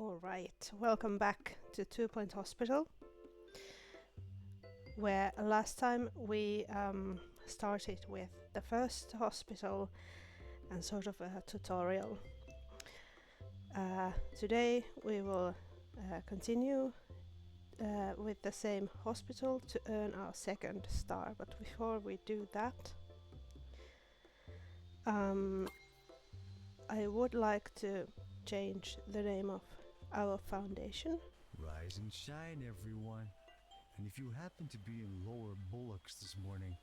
Alright, welcome back to 2 Point Hospital, where last time we started with the first hospital and sort of a tutorial. Today we will continue with the same hospital to earn our second star, but before we do that, I would like to change the name of our foundation. Rise and shine, everyone. And if you happen to be in Lower Bullocks this morning,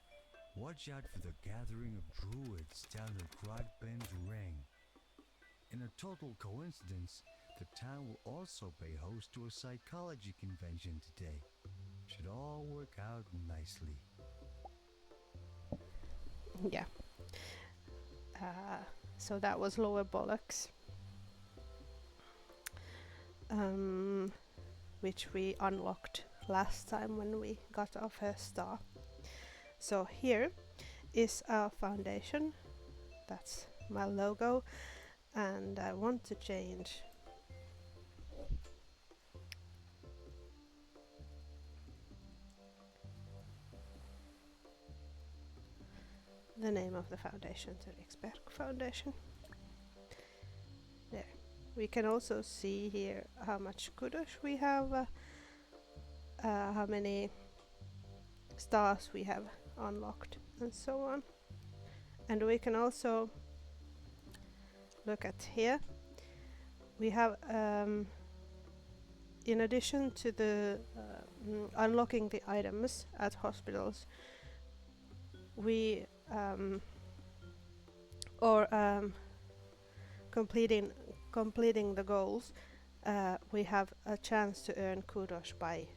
watch out for the gathering of druids down the Grodbend Ring. In a total coincidence, the town will also pay host to a psychology convention today. Should all work out nicely. Yeah. So that was Lower Bullocks, which we unlocked last time when we got our first star. So here is our foundation. That's my logo, and I want to change the name of the foundation to Riiksberg Foundation. There. We can also see here how much kudos we have, how many stars we have unlocked, and so on. And we can also look at here. We have, in addition to the unlocking the items at hospitals, we completing the goals, we have a chance to earn kudos by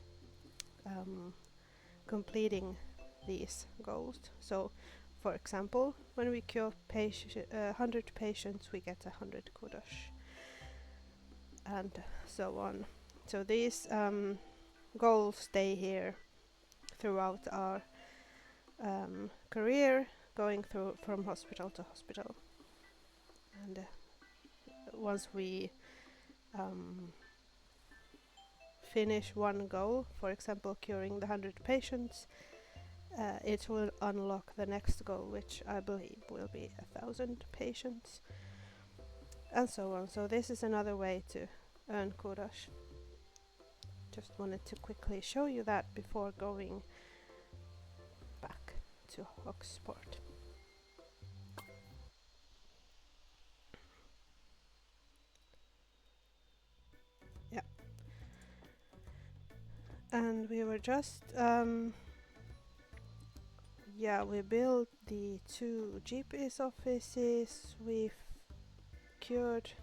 completing these goals. So, for example, when we cure 100 patients, we get 100 kudos, and so on. So these goals stay here throughout our career, going through from hospital to hospital. And once we finish one goal, for example curing the 100 patients, it will unlock the next goal, which I believe will be 1,000 patients, and so on. So this is another way to earn kudos. Just wanted to quickly show you that before going back to Hogsport. Yeah. And we were just we built the 2 GP's offices. We've cured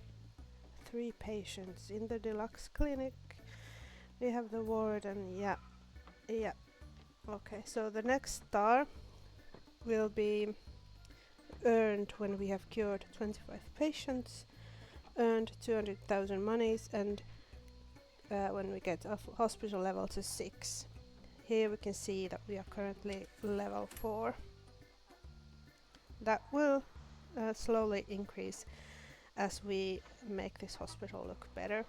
3 patients in the deluxe clinic. We have the ward, and yeah. Okay, so the next star will be earned when we have cured 25 patients, earned 200,000 monies, and when we get a hospital level to 6. Here we can see that we are currently level 4. That will slowly increase as we make this hospital look better.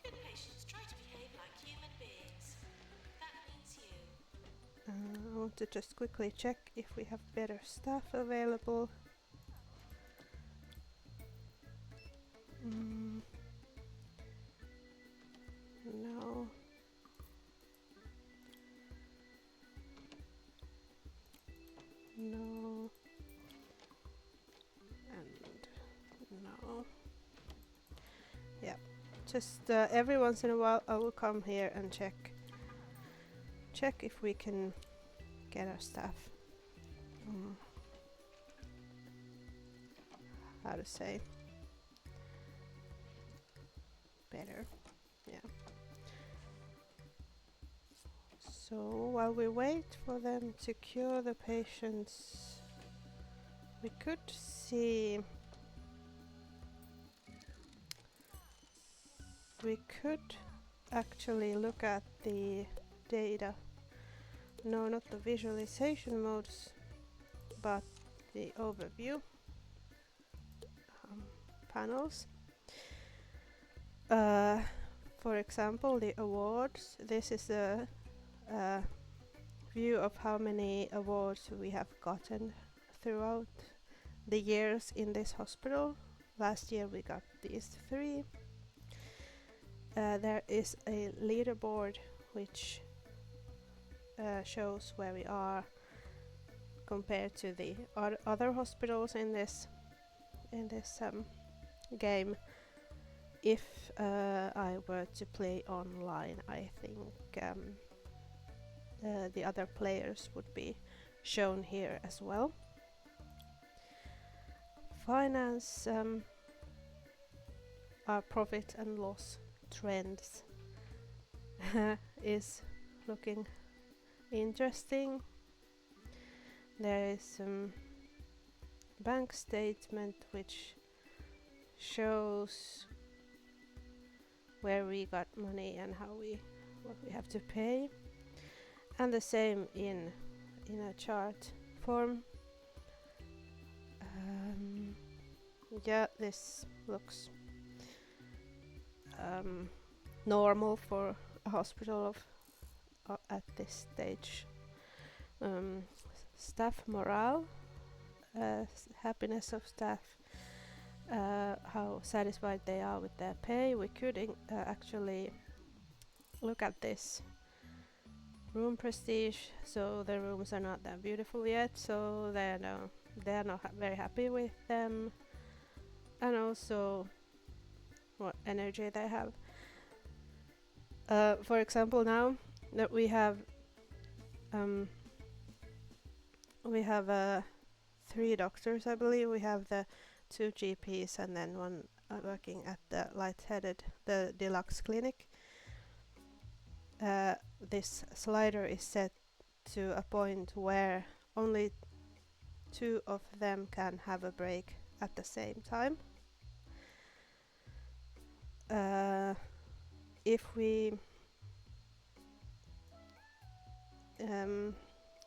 Good patients try to behave like human beings. That means you. I want to just quickly check if we have better staff available. No. No. And no. Yeah. Just every once in a while I will come here and check if we can get our staff how to say better. Yeah. So while we wait for them to cure the patients, we could see, we could actually look at the data. No, not the visualization modes, but the overview panels. For example, the awards. This is a view of how many awards we have gotten throughout the years in this hospital. Last year we got these 3. There is a leaderboard which shows where we are compared to the other hospitals in this game. If I were to play online, I think the other players would be shown here as well. Finance, our profit and loss trends is looking interesting. There is some bank statement which shows where we got money and what we have to pay, and the same in a chart form. Yeah, this looks normal for a hospital of at this stage. Staff morale, happiness of staff, how satisfied they are with their pay. We could actually look at this. Room prestige, so the rooms are not that beautiful yet, so they're not very happy with them, and also what energy they have. For example, now that we have 3 doctors, I believe. We have the 2 GPs and then one working at the deluxe clinic. This slider is set to a point where only 2 of them can have a break at the same time.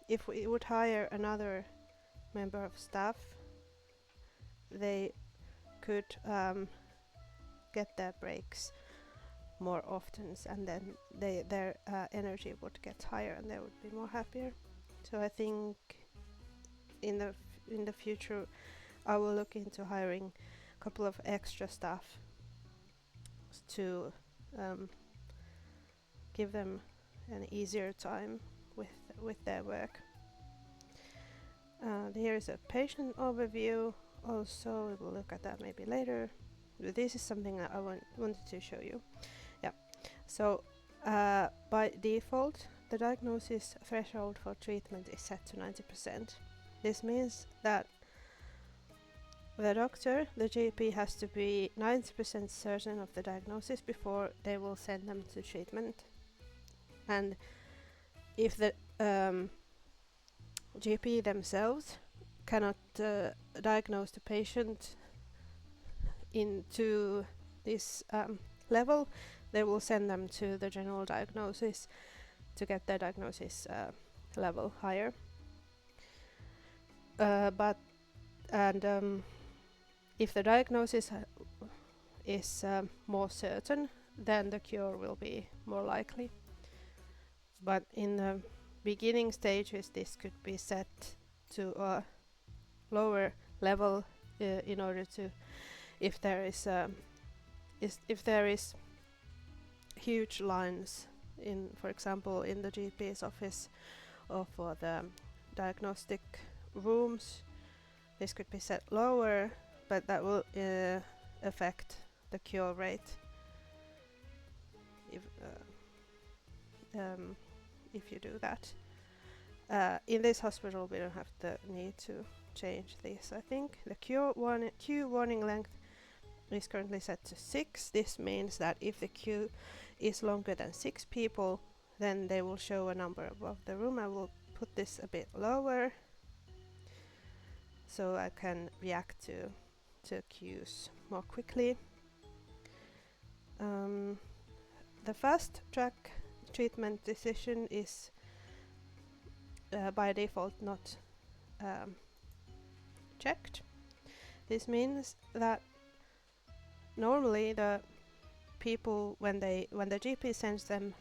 If we would hire another member of staff, they could get their breaks more often, and then their energy would get higher and they would be more happier. So I think in the future I will look into hiring a couple of extra staff to give them an easier time with their work. Here is a patient overview. Also, we will look at that maybe later. This is something that I wanted to show you. Yeah. So by default, the diagnosis threshold for treatment is set to 90%. This means that the doctor, the GP, has to be 90% certain of the diagnosis before they will send them to treatment. And if the GP themselves cannot diagnose the patient into this level, they will send them to the general diagnosis to get their diagnosis level higher. If the diagnosis is more certain, then the cure will be more likely. But in the beginning stages, this could be set to a lower level in order to, if there is huge lines in, for example, in the GP's office or for the diagnostic rooms, this could be set lower, but that will affect the cure rate if you do that. In this hospital we don't have the need to change this. I think the queue warning length is currently set to 6. This means that if the queue is longer than 6 people, then they will show a number above the room. I will put this a bit lower so I can react to queues more quickly. The fast track treatment decision is by default not checked. This means that normally the people when the GP sends them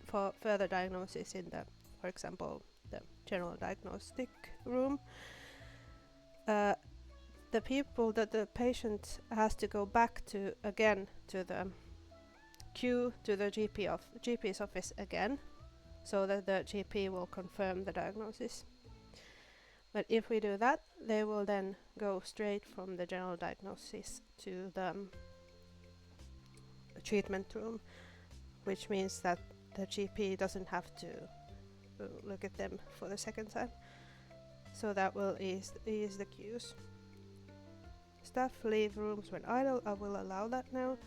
for further diagnosis in the, for example, the general diagnostic room, the people that the patient has to go back to again to the queue to the GP's office again, so that the GP will confirm the diagnosis. But if we do that, they will then go straight from the general diagnosis to the treatment room, which means that the GP doesn't have to look at them for the second time. So that will ease the queues. Staff leave rooms when idle. I will allow that now.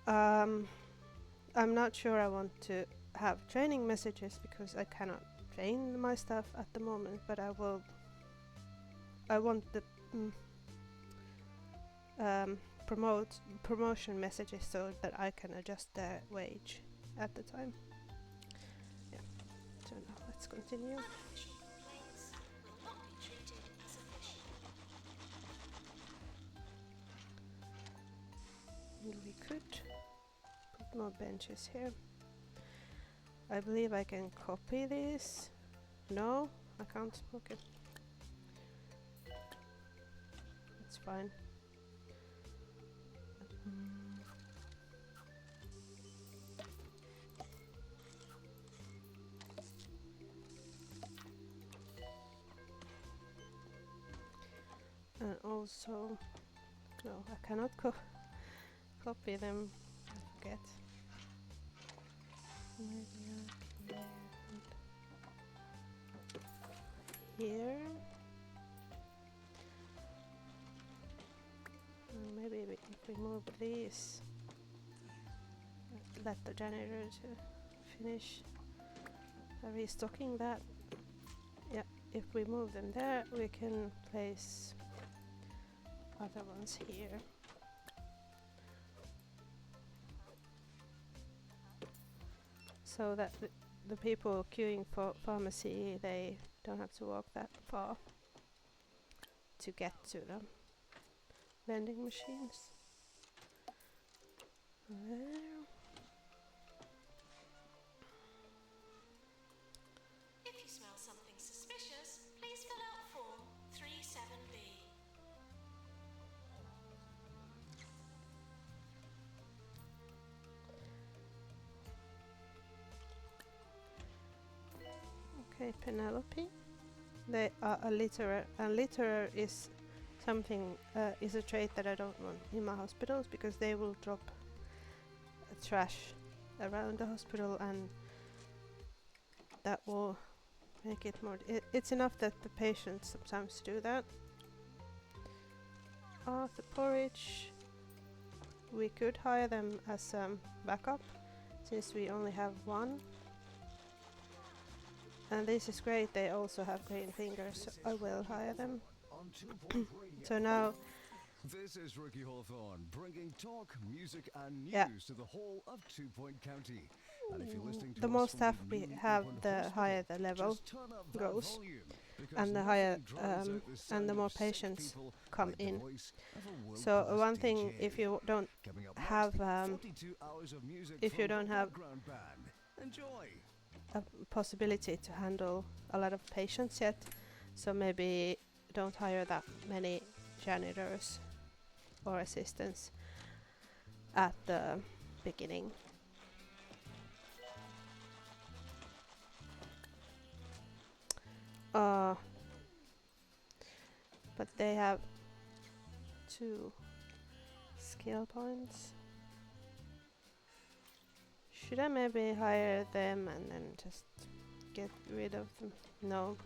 I'm not sure I want to have training messages because I cannot train my staff at the moment, but I want the promotion messages so that I can adjust their wage at the time. Yeah. So now let's continue. Plays will not be treated as official. And we could put more benches here. I believe I can copy these. No, I can't. Okay. It's fine. And also, no, I cannot copy them. I forget. Maybe I can here. Maybe if we move these, let the janitor to finish restocking that. Yeah, if we move them there, we can place other ones here. So that the people queuing for pharmacy, they don't have to walk that far to get to the vending machines. There. If you smell something suspicious, please fill out form 37B. Okay, Penelope. They are a litterer, and litterer is something is a trait that I don't want in my hospitals because they will drop trash around the hospital, and that will make it more. It's enough that the patients sometimes do that. The porridge. We could hire them as backup since we only have one. And this is great, they also have green fingers, so I will hire them. So now... This is Ricky Hawthorne, bringing talk, music and news Yeah. to the whole of 2 Point County. And if you're listening to The us more from staff the we newly have, opened the hospital, higher the level just turn up that goes, volume, because and the nothing higher drowns out the sound and the of more sick patients people come like the in. voice of a So world-class one thing, DJ. if you don't Coming up have next, 42 hours of music if you from don't the have background band. Enjoy. a possibility to handle a lot of patients yet, so maybe don't hire that many janitors or assistants at the beginning. But they have 2 skill points. Should I maybe hire them and then just get rid of them? No.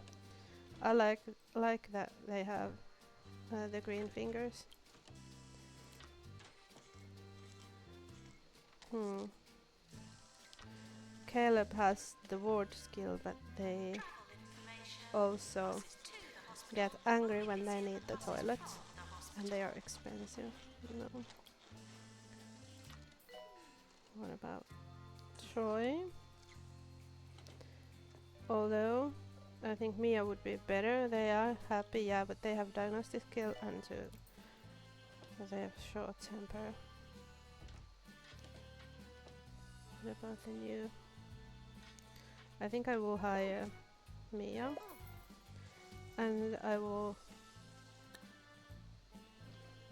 I like that they have the green fingers. Caleb has the ward skill, but they also get angry when they need the toilet, and they are expensive. No. What about Troy? Although I think Mia would be better. They are happy, yeah, but they have diagnostic skill and they have short temper. What about the new? I think I will hire Mia, and I will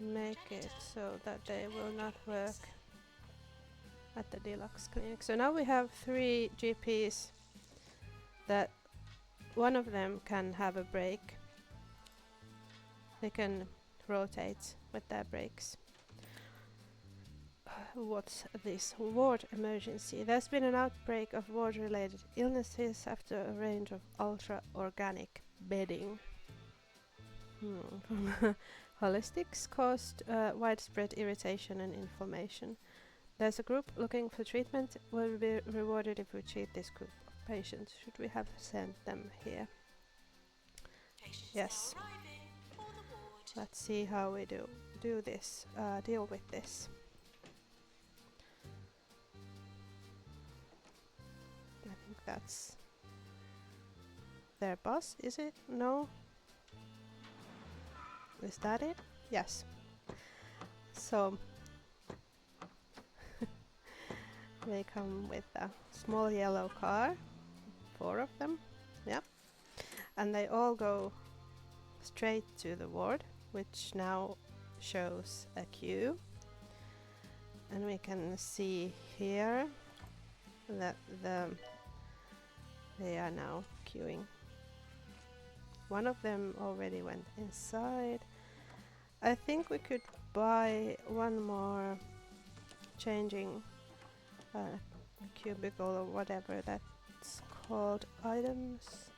make it so that they will not work at the deluxe clinic. So now we have 3 GPs that one of them can have a break. They can rotate with their breaks. What's this? Ward emergency. There's been an outbreak of ward-related illnesses after a range of ultra-organic bedding. Holistics caused widespread irritation and inflammation. There's a group looking for treatment. Will be rewarded if we treat this group of patients. Should we have sent them here? Patients Yes. now arriving for the ward. Let's see how we do this. Deal with this. I think that's their boss, is it? No? Is that it? Yes. So they come with a small yellow car, 4 of them, yep. And they all go straight to the ward, which now shows a queue. And we can see here that they are now queuing. One of them already went inside. I think we could buy one more changing cubicle or whatever that's called, items,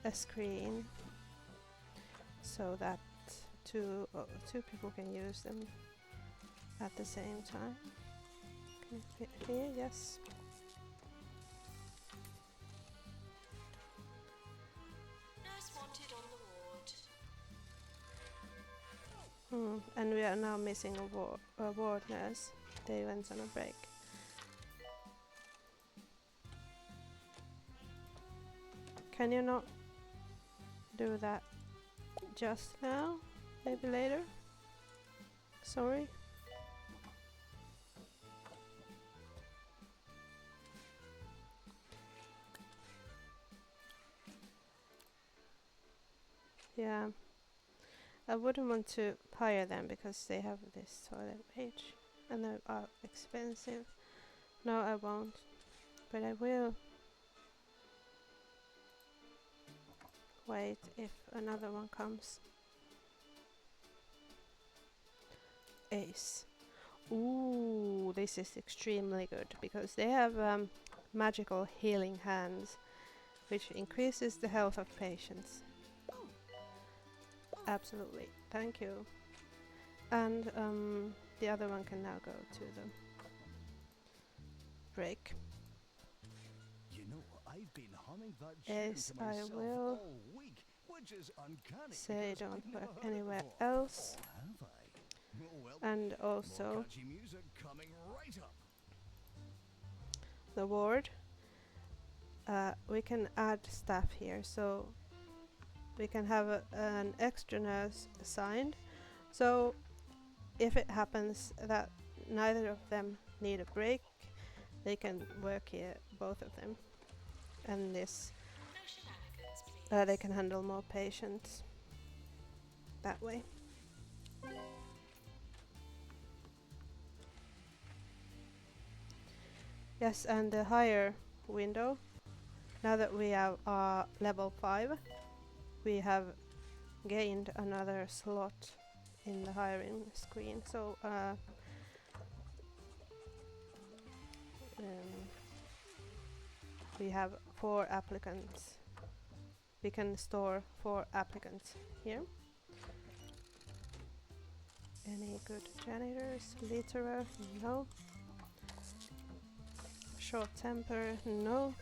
a screen, so that two people can use them at the same time. Can it fit here? Yes. Nurse wanted on the ward. And we are now missing a ward nurse. They went on a break. Can you not do that just now? Maybe later? Sorry. Yeah. I wouldn't want to hire them because they have this toilet page and they are expensive. No, I won't. But I will wait if another one comes. Ace. Ooh, this is extremely good because they have magical healing hands, which increases the health of patients. Absolutely, thank you. And the other one can now go to the break. You know, I've been humming that Yes, tune to I myself will all week, which is uncanny. say because don't I've never work heard it anywhere before. else. Oh, have I? Oh, well, And more also catchy music coming right up. the ward. We can add staff here, so we can have an extra nurse assigned. So if it happens that neither of them need a break, they can work here, both of them. And this, No shenanigans, please. they can handle more patients that way. Yes, and the higher window. Now that we have level 5, we have gained another slot in the hiring screen. So we have 4 applicants. We can store 4 applicants here. Any good janitors? Litterer? No. Short temper? No.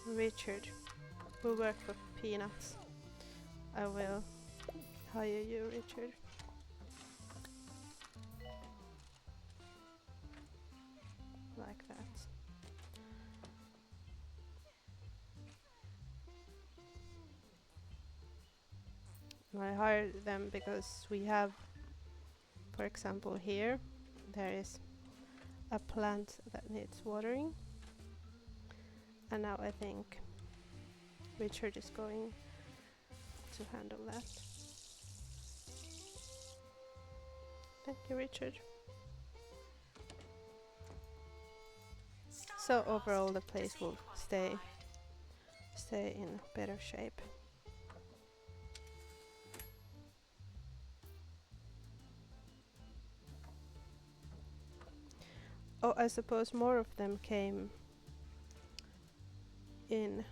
Richard, who worked for peanuts. I will hire you, Richard. Like that. And I hired them because we have, for example, here there is a plant that needs watering. And now I think Richard is going to handle that. Thank you, Richard. So overall the place will stay in better shape. Oh, I suppose more of them came in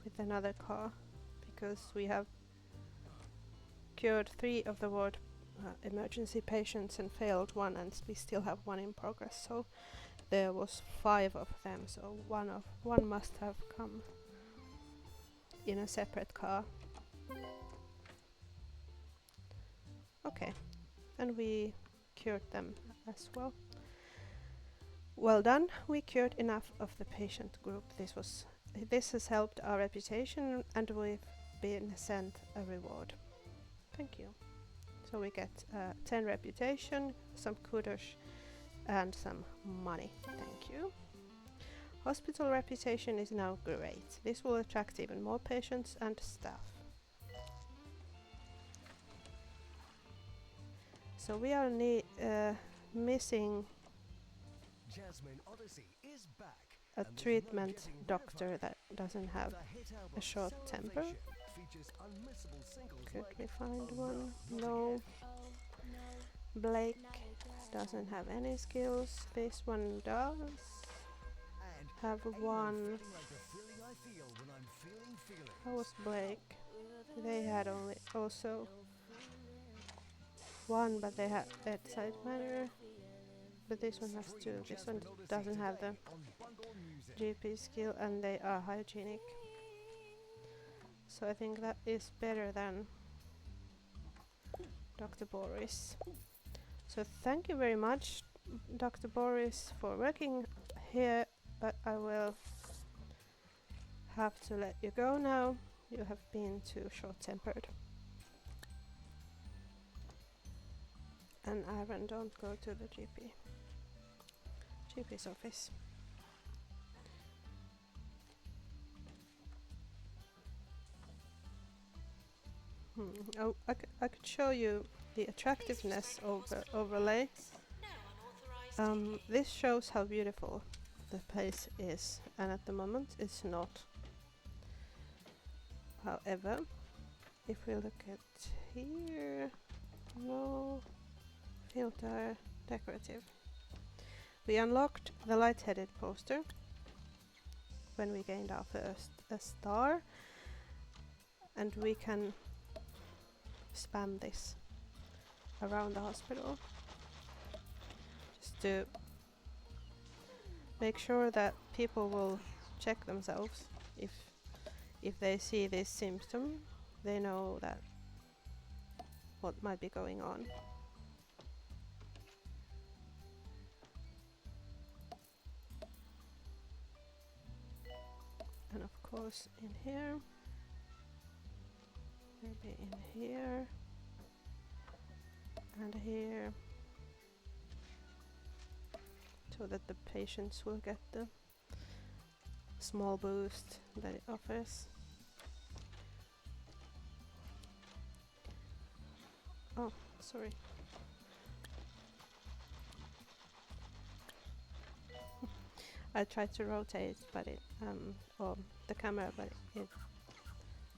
with another car because we have cured 3 of the ward emergency patients and failed 1, and we still have 1 in progress. So there was 5 of them. So one must have come in a separate car. Okay, and we cured them as well. Well done. We cured enough of the patient group. This has helped our reputation, and we've been sent a reward. Thank you. So we get 10 reputation, some kudos, and some money. Thank you. Hospital reputation is now great. This will attract even more patients and staff. So we are missing a treatment doctor that doesn't have a short temper. Could we find one? No. Blake doesn't have any skills. This one does have 1. How was Blake? They had only also 1, but they had bedside manner. But this one has 2. This one doesn't have the GP skill, and they are hygienic. So I think that is better than Dr. Boris. So thank you very much, Dr. Boris, for working here, but I will have to let you go now. You have been too short-tempered. And Aaron, don't go to the GP's office. Oh, I could show you the attractiveness overlay. This shows how beautiful the place is, and at the moment it's not. However, if we look at here, no filter, decorative. We unlocked the light-headed poster when we gained our first star, and we can spam this around the hospital just to make sure that people will check themselves. If they see this symptom, they know that what might be going on. And of course in here, maybe in here and here, so that the patients will get the small boost that it offers. Oh, sorry. I tried to rotate, but the camera, but it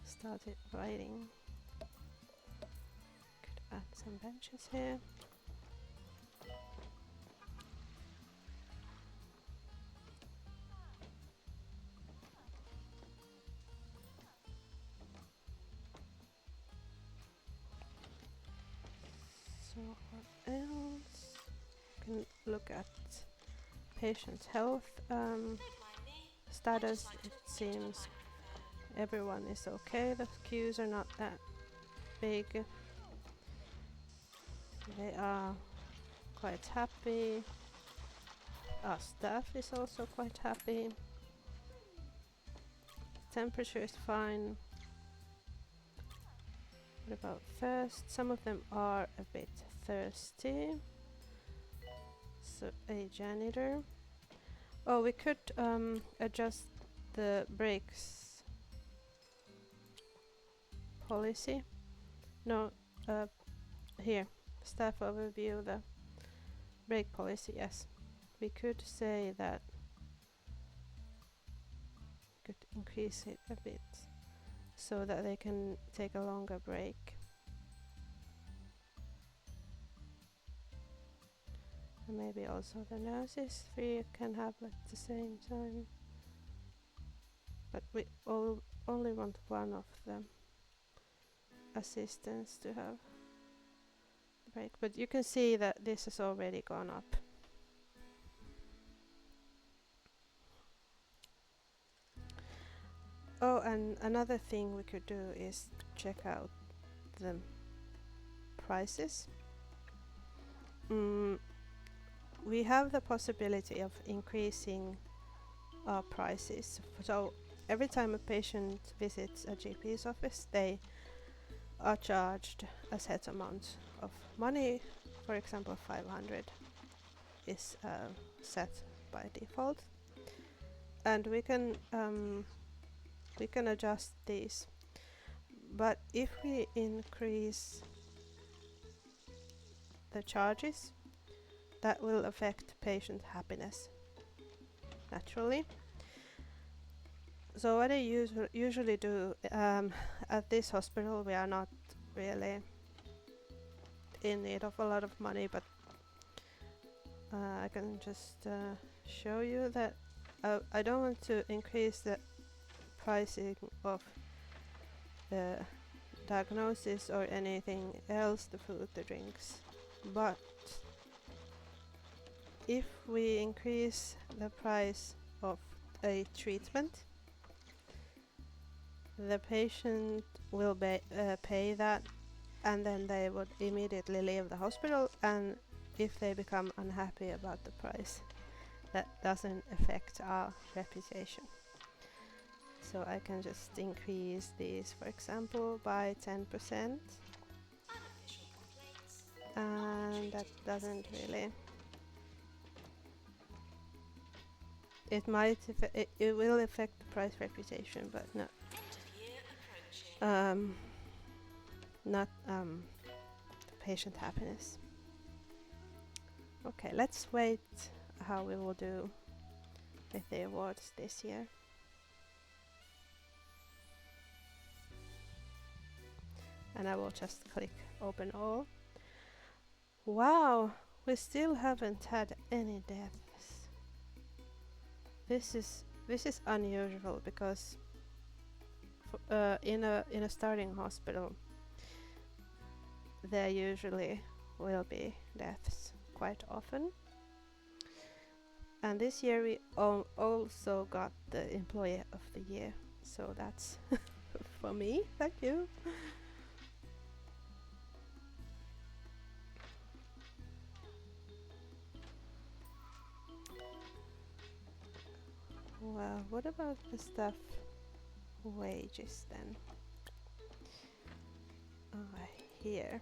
started writing. Could add some benches here. So what else? Can look at patient's health status. It seems everyone is okay. The queues are not that big. They are quite happy. Our staff is also quite happy. Temperature is fine. What about thirst? Some of them are a bit thirsty. So a janitor. Oh, we could adjust the breaks policy. No, here, staff overview, the break policy, yes. We could say that, could increase it a bit so that they can take a longer break. And maybe also the nurses 3 can have at the same time. But we only want one of the assistants to have the break. But you can see that this has already gone up. Oh, and another thing we could do is check out the prices. We have the possibility of increasing our prices. So every time a patient visits a GP's office, they are charged a set amount of money. For example, 500 is set by default, and we can adjust these. But if we increase the charges, that will affect patient happiness naturally. So what I usually do at this hospital, we are not really in need of a lot of money, but I can just show you that I don't want to increase the pricing of the diagnosis or anything else, the food, the drinks, but if we increase the price of a treatment, the patient will pay that, and then they would immediately leave the hospital, and if they become unhappy about the price, that doesn't affect our reputation. So I can just increase these, for example, by 10%, and that doesn't really... It might it will affect the price reputation, but no, not the patient happiness. Okay, let's wait how we will do with the awards this year. And I will just click open all. Wow, we still haven't had any deaths. This is unusual because in a starting hospital there usually will be deaths quite often. And this year we also got the Employee of the Year, so that's for me. Thank you. Well, what about the staff wages then? Here.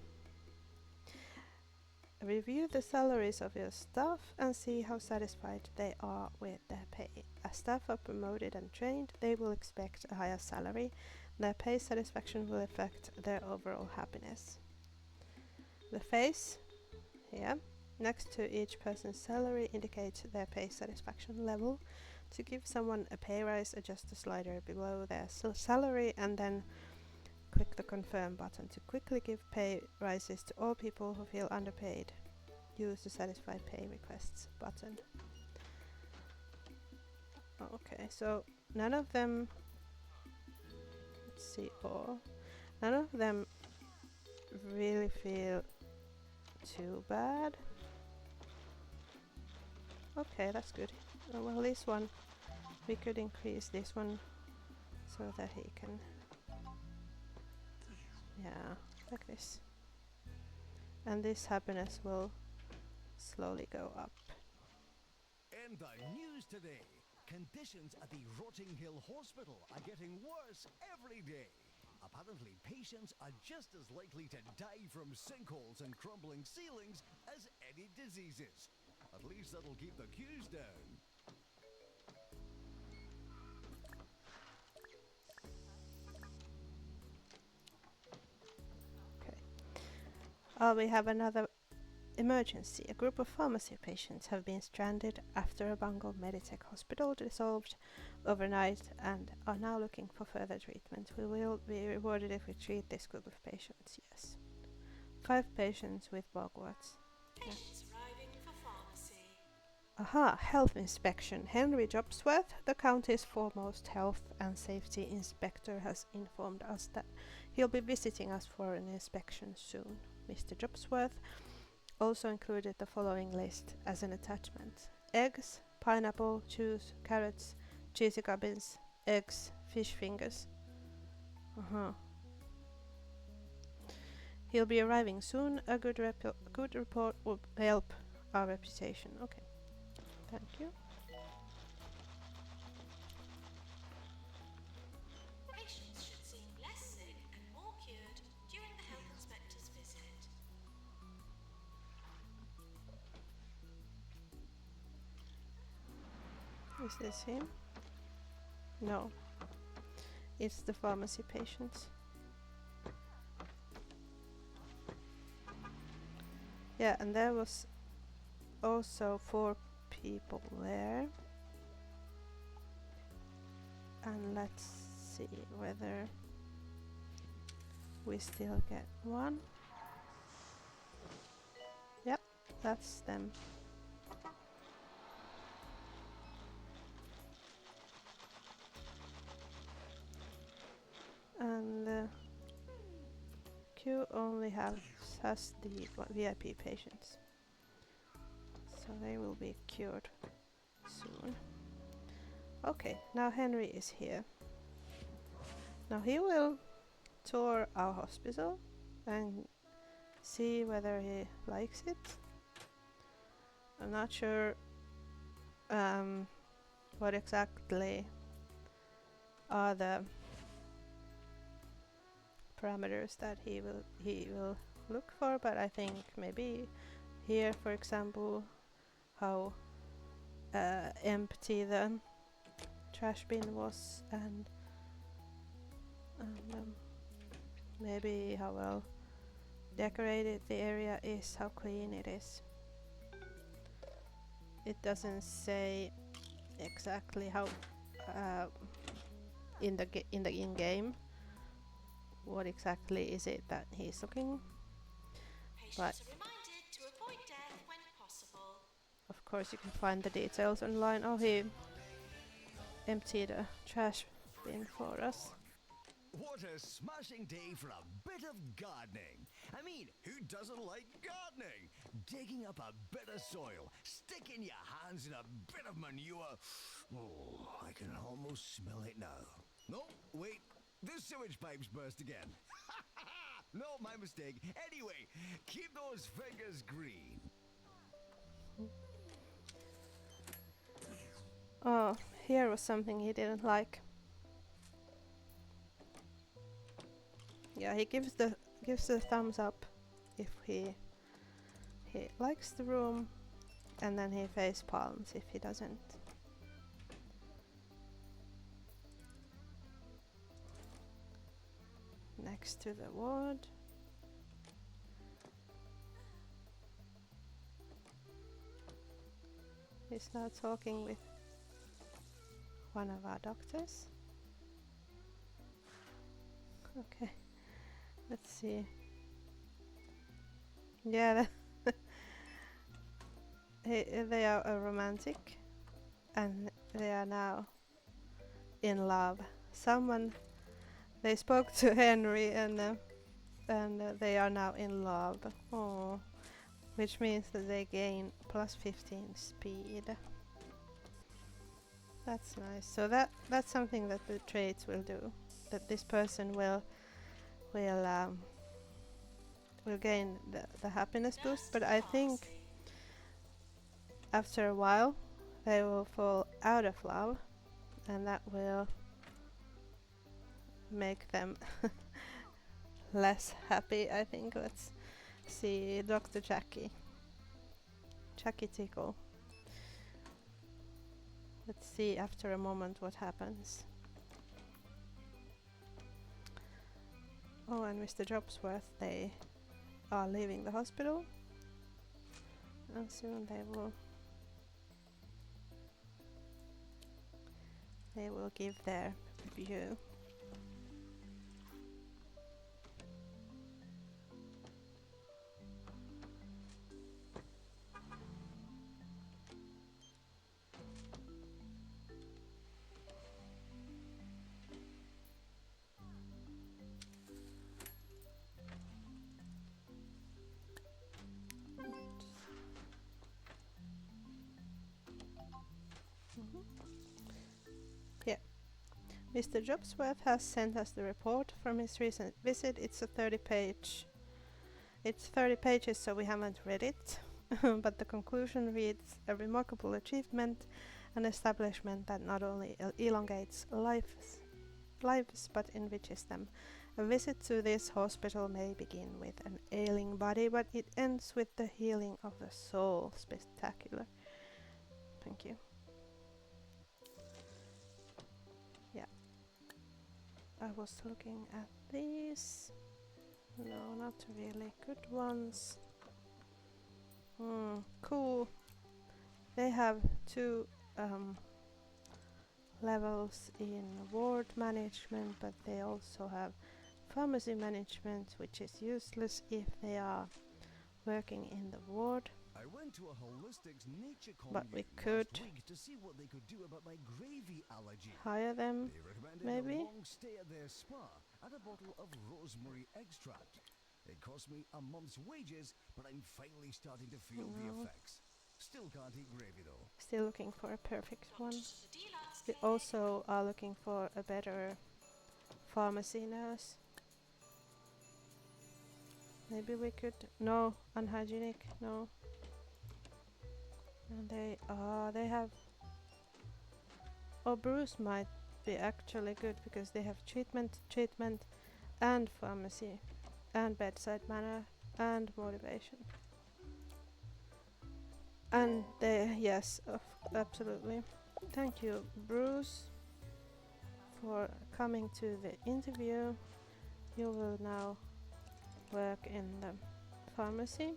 Review the salaries of your staff and see how satisfied they are with their pay. As staff are promoted and trained, they will expect a higher salary. Their pay satisfaction will affect their overall happiness. The face, here, next to each person's salary indicates their pay satisfaction level. To give someone a pay rise, adjust the slider below their salary and then click the confirm button. To quickly give pay rises to all people who feel underpaid, use the satisfy pay requests button. Okay, so none of them, let's see, none of them really feel too bad. Okay, that's good. Well, this one, we could increase this one so that he can, yeah, like this. And this happiness will slowly go up. And the news today. Conditions at the Rotting Hill Hospital are getting worse every day. Apparently, patients are just as likely to die from sinkholes and crumbling ceilings as any diseases. At least that'll keep the queues down. Okay. We have another emergency. A group of pharmacy patients have been stranded after a Bungle Meditech hospital dissolved overnight and are now looking for further treatment. We will be rewarded if we treat this group of patients. Yes. 5 patients with bogwarts. Patients arriving for pharmacy. Aha, health inspection. Henry Jobsworth, the county's foremost health and safety inspector, has informed us that he'll be visiting us for an inspection soon. Mr. Jobsworth also included the following list as an attachment: eggs, pineapple, juice, carrots, cheesy gubbins, eggs, fish fingers. He'll be arriving soon. A good report will help our reputation. Okay, thank you. Patients should seem less sick and more cured during the health inspector's visit. Is this him? No. It's the pharmacy patients. Yeah, and there was also 4 people there. And let's see whether we still get one. Yep, that's them. And the queue only has the VIP patients, so they will be cured soon. Okay, now Henry is here. Now he will tour our hospital and see whether he likes it. I'm not sure what exactly are the parameters that he will look for, but I think maybe here, for example, how empty the trash bin was, and maybe how well decorated the area is, how clean it is. It doesn't say exactly how in the in-game what exactly is it that he's looking. Patients are reminded to avoid death when possible. Of course, you can find the details online. Oh, he emptied a trash bin for us. What a smashing day for a bit of gardening. I mean, who doesn't like gardening? Digging up a bit of soil, sticking your hands in a bit of manure. Oh, I can almost smell it now. No, wait, the sewage pipes burst again. No, my mistake. Anyway, keep those fingers green. Oh, here was something he didn't like. Yeah, he gives the thumbs up if he likes the room, and then he face palms if he doesn't. Next to the ward. He's now talking with one of our doctors. Okay, let's see. Yeah, they are a romantic, and they are now in love. They spoke to Henry, and they are now in love. Oh, which means that they gain plus 15 speed. That's nice. So that's something that the traits will do. That this person will gain the happiness boost, but I think after a while they will fall out of love, and that will make them less happy, I think. Let's see, Dr. Jackie. Chucky Tickle. Let's see after a moment what happens. Oh, and Mr. Jobsworth, they are leaving the hospital. And soon they will give their review. Yeah. Mr. Jobsworth has sent us the report from his recent visit. It's 30 pages, so we haven't read it. But the conclusion reads, a remarkable achievement, an establishment that not only elongates lives but enriches them. A visit to this hospital may begin with an ailing body, but it ends with the healing of the soul. Spectacular. Thank you. Yeah. I was looking at these. No, not really good ones. Cool. They have 2 levels in ward management, but they also have pharmacy management, which is useless if they are working in the ward. I went to a holistics nature But we commune could last week to see what they could do about my gravy allergy. hire them, They recommended maybe? a long stay at their spa and a bottle of rosemary extract. It cost me a month's wages, but I'm finally starting to feel the effects. Still can't eat gravy though. Still looking for a perfect one. To the deluxe We clinic. also are looking for a better pharmacy nurse. Maybe we could... No, unhygienic, no. And they have... Oh, Bruce might be actually good because they have treatment, and pharmacy, and bedside manner, and motivation. And they, yes, absolutely. Thank you, Bruce, for coming to the interview. You will now work in the pharmacy.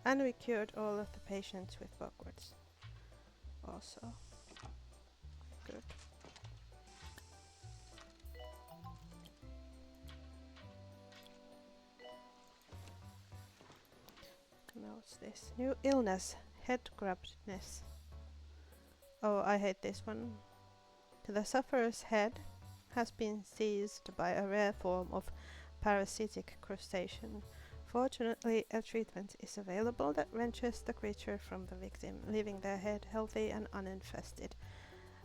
And we cured all of the patients with bugworts. Also, good. Now what's this? New illness, head grubbedness. Oh, I hate this one. The sufferer's head has been seized by a rare form of parasitic crustacean. Fortunately, a treatment is available that wrenches the creature from the victim, leaving their head healthy and uninfested.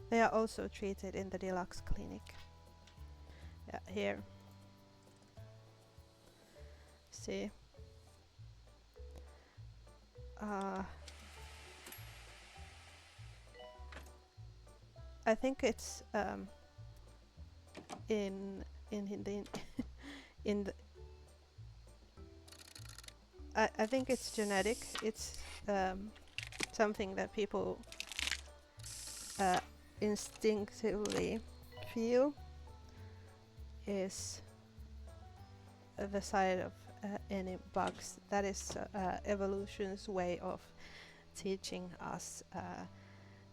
They are also treated in the deluxe clinic. Yeah, here. See. I think it's in the in the I think it's genetic. It's something that people instinctively feel is the side of any bugs. That is evolution's way of teaching us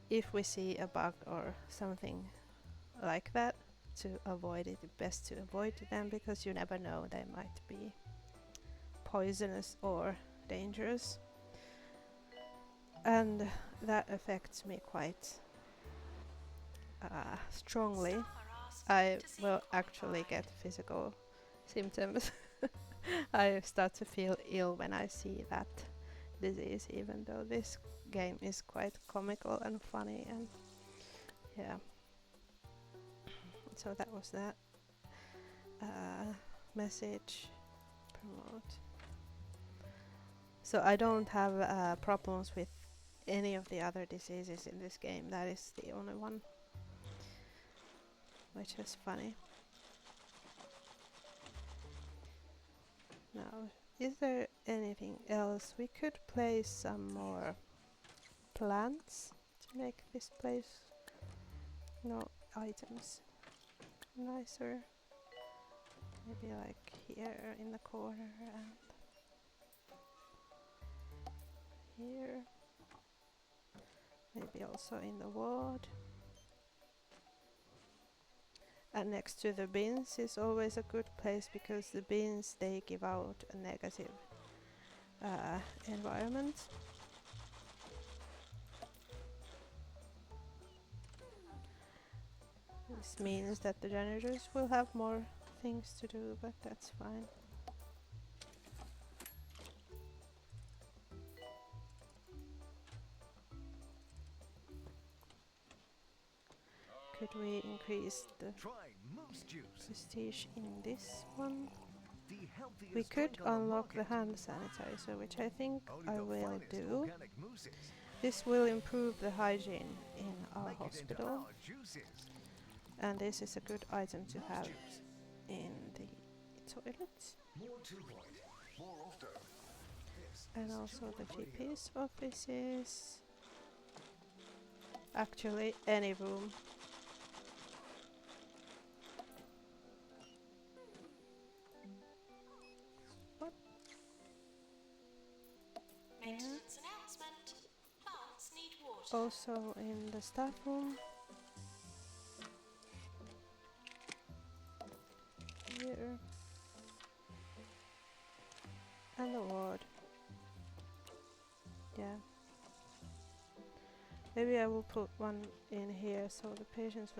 if we see a bug or something like that, to avoid it. Best to avoid them because you never know, they might be poisonous or dangerous. And that affects me quite strongly. I will actually get physical symptoms. I start to feel ill when I see that disease, even though this game is quite comical and funny, and yeah. So that was that. Message, promote. So I don't have problems with any of the other diseases in this game. That is the only one, which is funny. Is there anything else? We could place some more plants to make this place, items nicer. Maybe like here in the corner and here. Maybe also in the ward. And next to the bins is always a good place because the bins, they give out a negative environment. This means that the janitors will have more things to do, but that's fine. Could we increase the prestige in this one? We could unlock the hand sanitizer, which I think I will do. This will improve the hygiene in our hospital. And this is a good item to have in the toilets. And also the GP's offices. Actually, any room. What? Maintenance announcement. Plants need water. Also in the staff room. Here. And the ward. Yeah. Maybe I will put one in here so the patients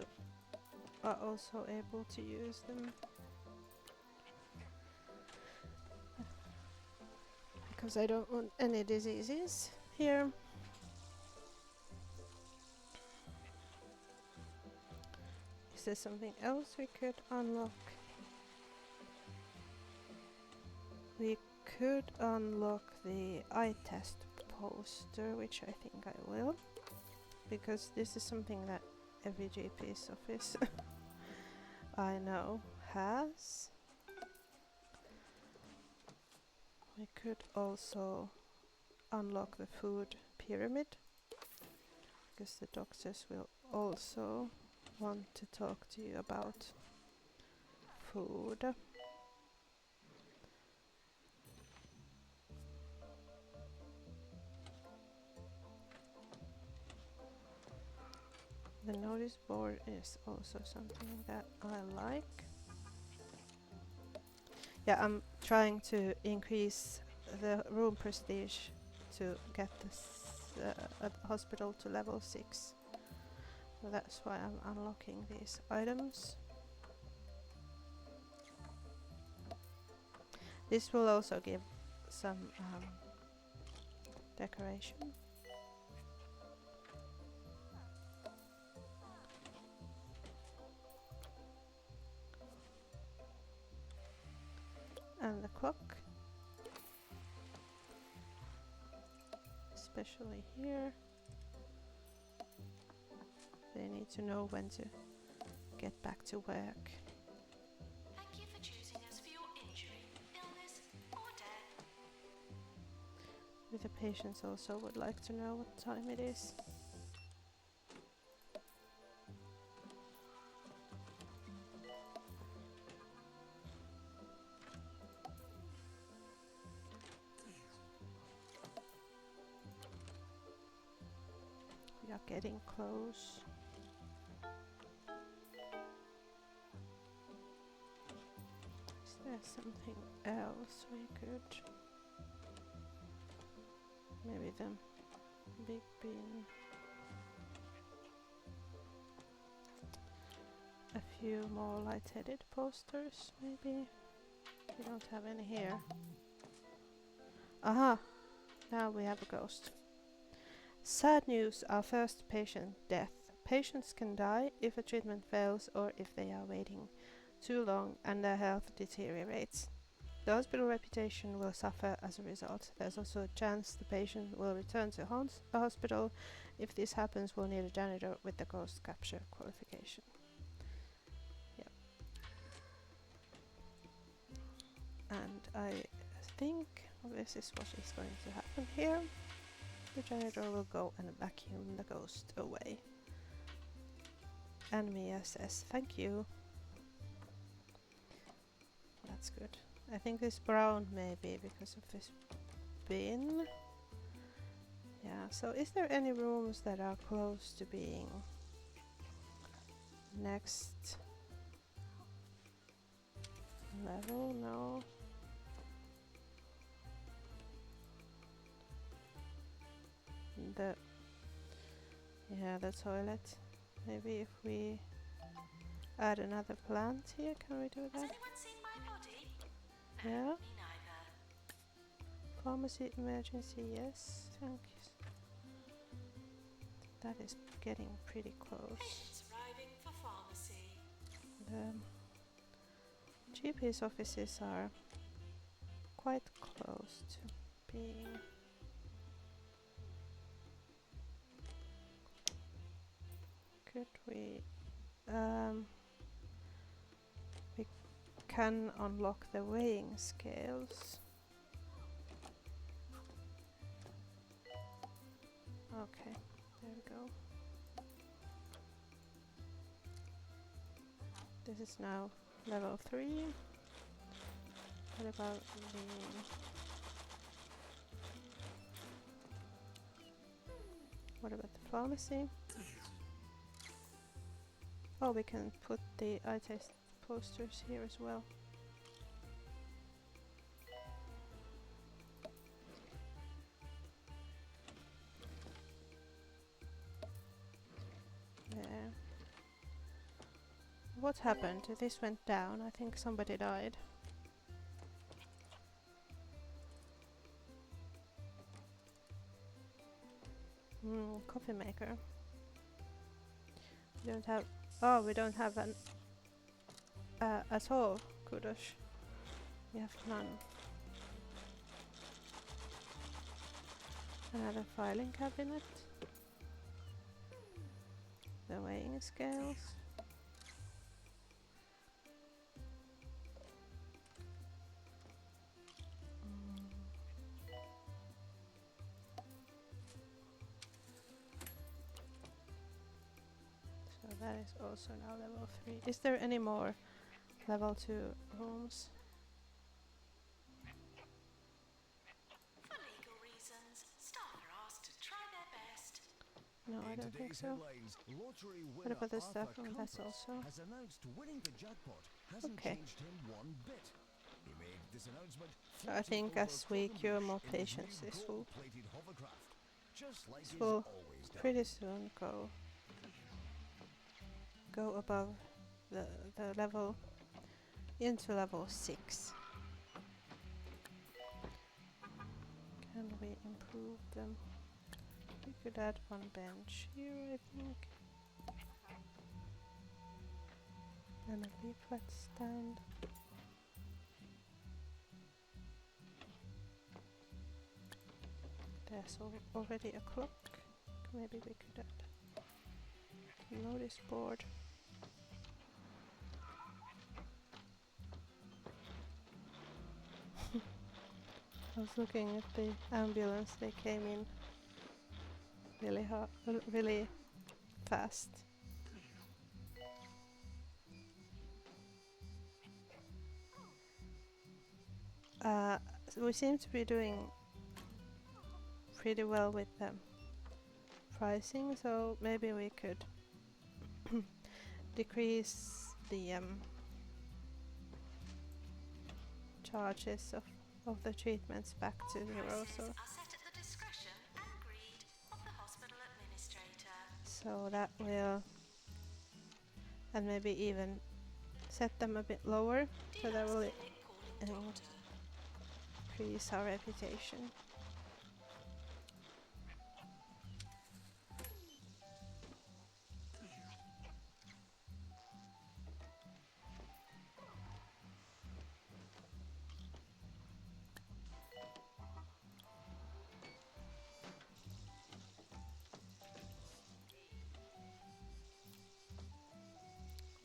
are also able to use them. Because I don't want any diseases here. Is there something else we could unlock? We could unlock the eye test poster, which I think I will. Because this is something that every GP's office I know has. We could also unlock the food pyramid, because the doctors will also want to talk to you about food. The notice board is also something that I like. Yeah, I'm trying to increase the room prestige to get this hospital to level 6. So that's why I'm unlocking these items. This will also give some decoration. And the clock, especially here. They need to know when to get back to work. Thank you for choosing us for your injury, illness, or death. The patients also would like to know what time it is. We are getting close. Is there something else we could? Maybe the big bin. A few more light-headed posters, maybe. We don't have any here. Aha! Now we have a ghost. Sad news, our first patient death. Patients can die if a treatment fails or if they are waiting too long and their health deteriorates. The hospital reputation will suffer as a result. There's also a chance the patient will return to the hospital. If this happens, we'll need a janitor with the ghost capture qualification. And I think this is what is going to happen here. The janitor will go and vacuum the ghost away. And Mia says, thank you. That's good. I think this brown may be because of this bin. Yeah, so is there any rooms that are close to being next level? No. The toilet. Maybe if we add another plant here, can we do Has that? anyone seen my body? Yeah. Me neither. Pharmacy emergency, yes. Thank you. That is getting pretty close. Patients arriving for pharmacy. The GP's offices are quite close to being. Could we can unlock the weighing scales. Okay, there we go. This is now level 3. What about the pharmacy? Oh, we can put the eye test posters here as well. There. What happened? This went down. I think somebody died. Coffee maker. We don't have. Oh, we don't have an at all. Kudos. We have none. Another filing cabinet. The weighing scales. So that is also now level 3. Is there any more level 2 rooms? For legal reasons, staff are asked to try their best. No, I don't think so. What about the stuff from this also? Has announced winning the jackpot hasn't Okay. changed him one bit. He made this announcement I think as we cure more patients, this will always done. pretty soon go above the level into level 6. Can we improve them? We could add one bench here, I think. And a leaflet stand. There's already a clock. Maybe we could add a notice board. I was looking at the ambulance. They came in really fast. So we seem to be doing pretty well with the pricing, so maybe we could decrease the charges of the treatments back to 0. Prices So are set at the discretion and greed of the hospital administrator. so that will, and maybe even set them a bit lower, so that will Deluxe clinic calling doctor. increase our reputation.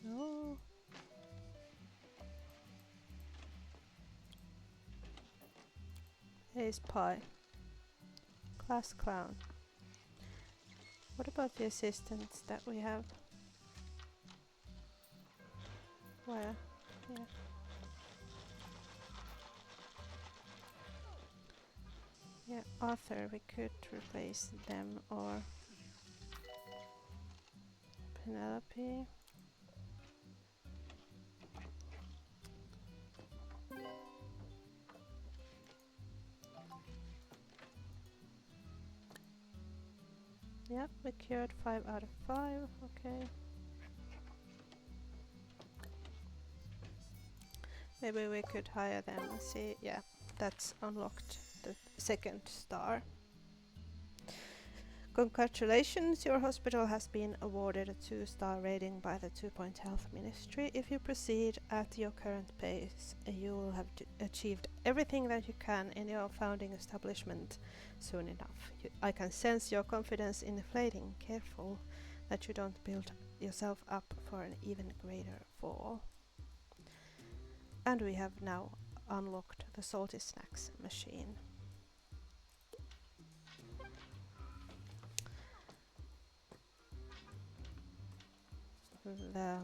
No. Ace pie. Class clown. What about the assistants that we have? Where? Yeah. Yeah, Arthur, we could replace them, or Penelope. Yep, we cured 5 out of 5, okay. Maybe we could hire them and see, yeah, that's unlocked the second star. Congratulations, your hospital has been awarded a 2-star rating by the 2-Point Health Ministry. If you proceed at your current pace, you will have achieved everything that you can in your founding establishment soon enough. I can sense your confidence inflating. Careful that you don't build yourself up for an even greater fall. And we have now unlocked the salty snacks machine. The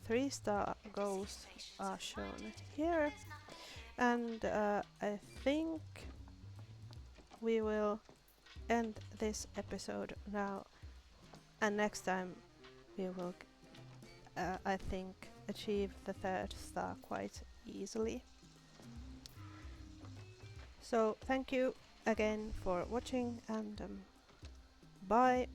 3-star goals are shown here, and I think we will end this episode now, and next time we will I think achieve the 3rd star quite easily. So thank you again for watching, and bye.